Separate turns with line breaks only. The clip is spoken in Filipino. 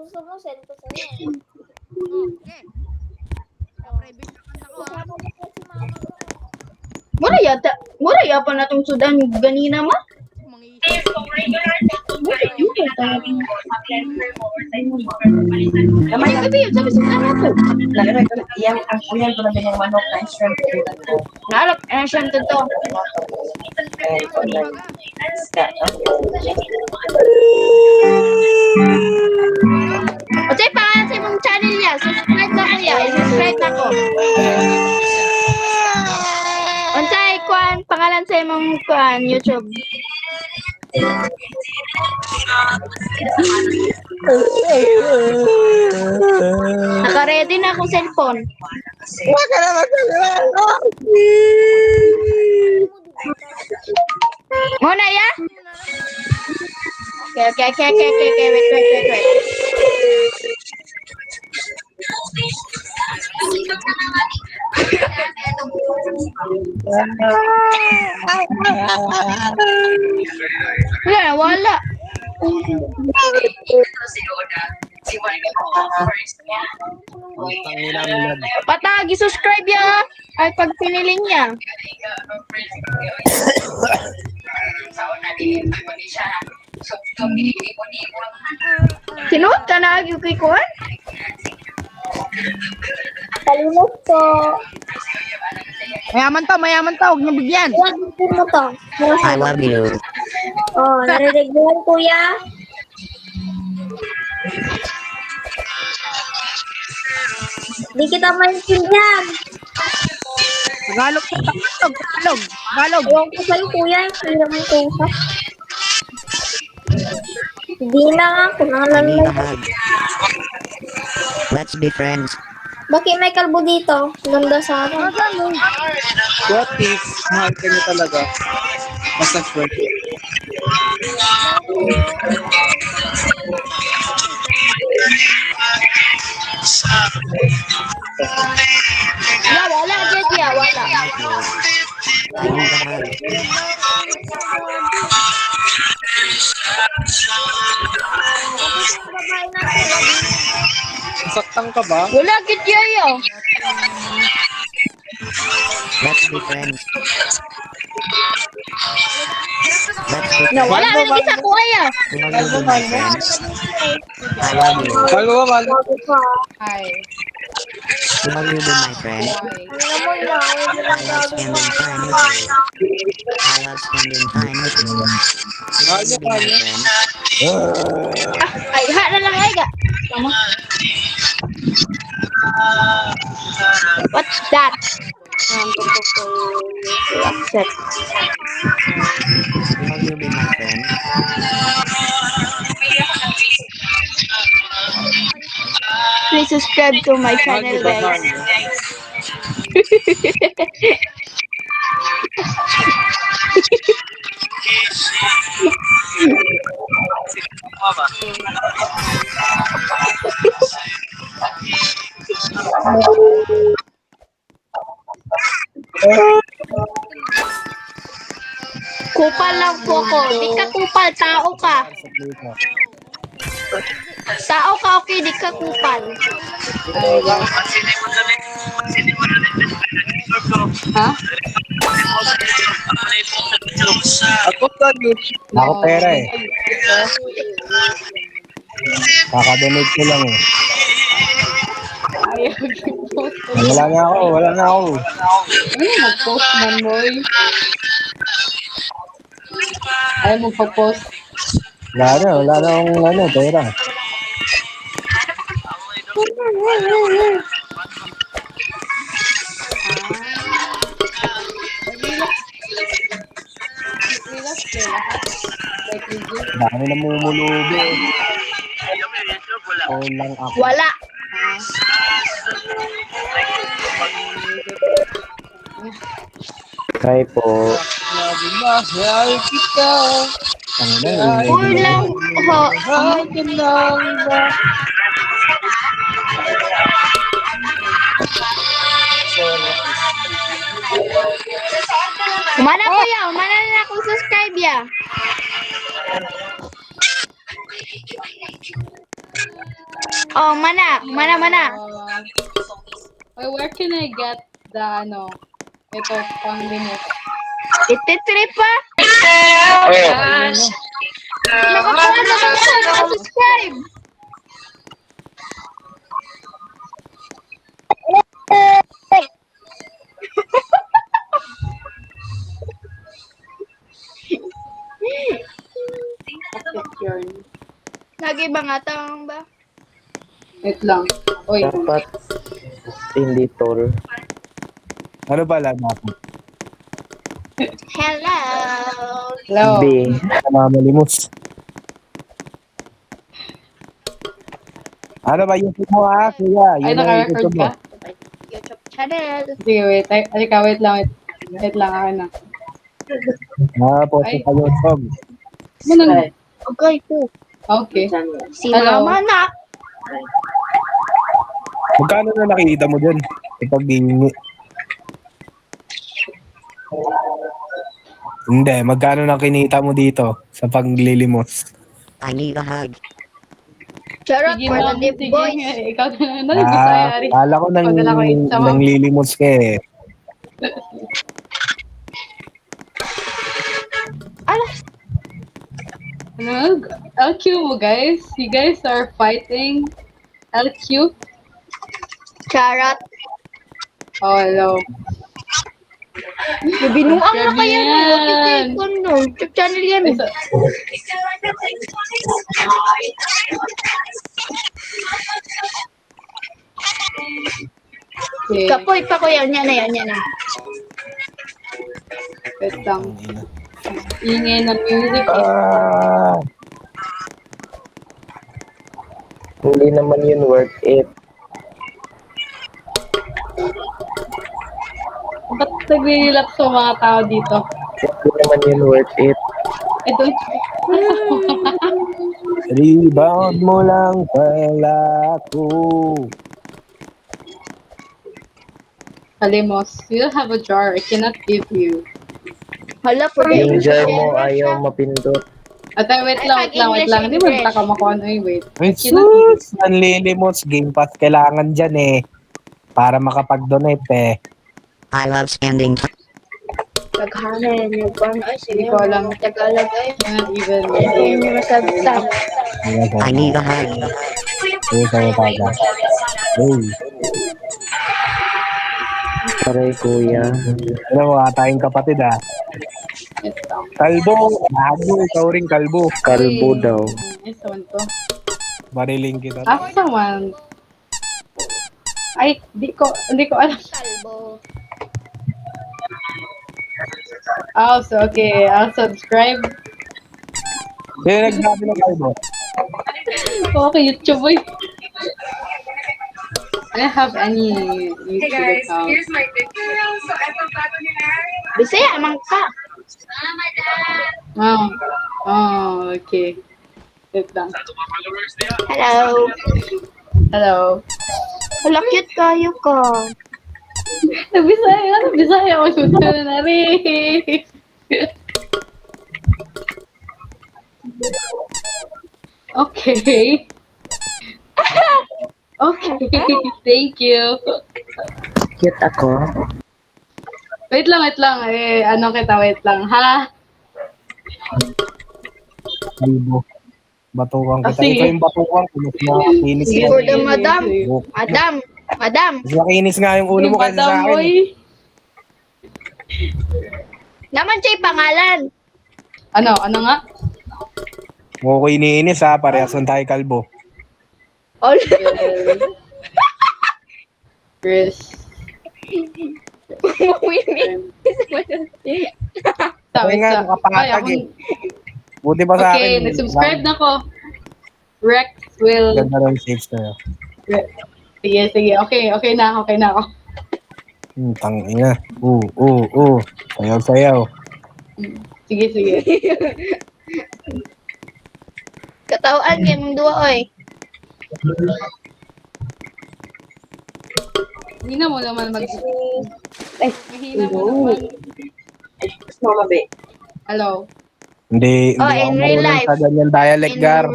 Gusto mo, send ko sa'yo.
Okay. Private account ako ha.
Kasama mo po si mama ko.
Mura yata na itong sudan ganina ma.
Mangisip.
Kamay gabi yun, sabi sa sana po.
Yang ang kuyan ko na din yung manok na shrimp.
Nalap, shrimp to to. O say, pangalan sa imong channel niya. Subscribe na kuya. I-subscribe na ko. Unsay kuan pangalan sa imong kuan YouTube. Naka-ready na akong cellphone.
Huwag ka na magkakalo!
Muna ya? Okay. Wait. Wala. Patag, i-subscribe ya. Ay, pag piniling niya. Sinuot ka na, Yuki Kuan?
Palimot ko.
Mayaman to. Huwag niyo bigyan.
Iwan mo to.
I love you.
Oh, narinig mo yan, kuya? Di kita maintindihan.
Tagalog.
Ewan ko sa'yo, kuya. Hindi naman kusa. Hindi na nga. Kunalan
I need a
lang.
hug. Let's be friends.
Bakit may kalbo dito? Ganda sa akin.
What if mahal ka niya talaga? Basta friend.
Wala, Jedia, wala.
I need a hug.
Saktan ka ba?
Wala, Jedia yo.
Let's be friends. Let's be
No, wala
Mahal mo,
lagi sa kuya.
Will you be my friends? I love you.
Mahal mo ba?
Bago ka.
Hi.
Will you be my friend?
Alam mo na. Huwag mo lang
I love spending time with you. I love spending time with you. Will you be my friend?
Ay, ha na lang ay ga. Tama. What's that? Accept.
Will you be my friend?
Please subscribe to my
Mahal
channel,
mo ba? Mahal
guys.
mo?
Kupal lang po ako. Di ka kupal, tao ka. Tao ka, okay, di ka kupal. Ha?
Ako sagot.
Ako pera eh. Kakadonate ko lang eh. Wala na ako.
Ano mag-post man, boy? Ayaw mo pa-post.
Wala na akong pera.
Relax ka lahat. Like you do.
Dami na mumulubi. O lang ako.
Wala.
Try po.
Sabi mahal kita.
Ano na
Kulang ho.
Mahal ka lang ba?
Umana ko ya. Umana na akong subscribe ya. Oh, mana.
Wait, where can I get the, ito, pang limit?
Ititrip pa. Nakakuha na ba siya? Nakasubscribe.
Bakit yun?
Lagi ba nga tawang ba?
Wait lang. Uy,
Dapat hindi tol.
Ano pala dapat?
Hello.
hello.
B.
Namamalimos. Ano ba yung mo kuya?
Ay,
Yun ang
naka-record
YouTube mo.
ka?
YouTube channel.
Sige, wait. Halika, wait lang. Wait lang, ako na.
Post
Ay.
sa YouTube.
Ano na?
Okay po.
Okay.
Si
Hello.
Mama na.
Magkano na nakikita mo dyan? Kapag hihingi. Hindi, magkano na kinita mo dito sa paglilimos?
I need a hug.
Charot
Sige,
for the
ma'am.
deep
Sige,
boys.
ikaw na. Bisaya, Ari.
Kala ko
Padala ko yun sa mga-
nanglilimos ka eh.
Ano? LQ mo, guys. You guys are fighting. LQ?
Charot.
Oh, hello.
Binuang na
Grabe
kayo
yan.
no. YouTube ko no. YouTube channel yan.
Ay, so- Okay.
Kapoy pa ko yan. Yan na.
Wait lang. Ingay ng music.
Ah,
Hindi naman yun worth it.
Ba't nagre-relapse sa mga tao dito?
Hindi naman yun worth it.
I don't...
rebound mo lang pala ako.
Kalimos, you don't have a jar. I cannot give you.
Hala po.
Yung jar mo ayaw mapindot.
At wait lang. Hindi mo nagtaka mo kung ano yung wait.
Ay,
Cannot
sus! Nanlilimos. Game Pass kailangan dyan eh. Para makapag-donate eh.
I love spending
Taghanan. Yung paano. Ay, sige.
Hindi ko alam.
Tagalog ay.
Cannot even
Hindi
give.
niyo masagta.
I need a hug.
Ayun sa'yo taga. Hey,
Aray kuya.
ano mo, tayong kapatid ah.
Wait lang.
Kalbo, bago, ikaw rin kalbo.
Kalbo daw.
Ay, sawan to.
Bariling kita.
Sawan. Ay, hindi ko alam.
Kalbo.
Also, okay. I'll subscribe.
Sino nagsabi ng kalbo?
Okay, YouTube boy. I don't have any YouTube account.
my picture. So I thought bago ni Mary.
Bisaya, amang ka.
Oh, okay. Wait lang.
Hello.
Hello.
Hala, cute kayo ka.
Bisaya. Oh, shoot na na rin. Okay. Okay. Thank you.
Cute ako.
Wait lang. Wait lang. Ha?
Kalbo. Batukan kita.
sige.
Ikaw yung batukan. Mas makinis
Sige
nga.
for the madam.
Buk-
Madam.
Mas makinis nga yung ulo mo kaysa sa akin.
Boy.
Naman siya'y pangalan.
Ano nga?
Huwag ko iniinis ha. Parehas lang tayo kalbo.
All.
Chris.
Ay nga, nakapatag eh. Buti pa sa
Okay,
akin.
nag-subscribe na ko. Rex will...
Ganda ng saves na yun.
Sige. Okay na ako.
Tangina. Sayaw.
Sige.
Katawaan kayo mong duwa, oy.
Mahina mo naman mag...
Ay,
Mahina mo naman.
Mama, be.
Hello.
Hindi
Oh,
ako
in real
marunong
life.
sa ganyan dialect, Gar.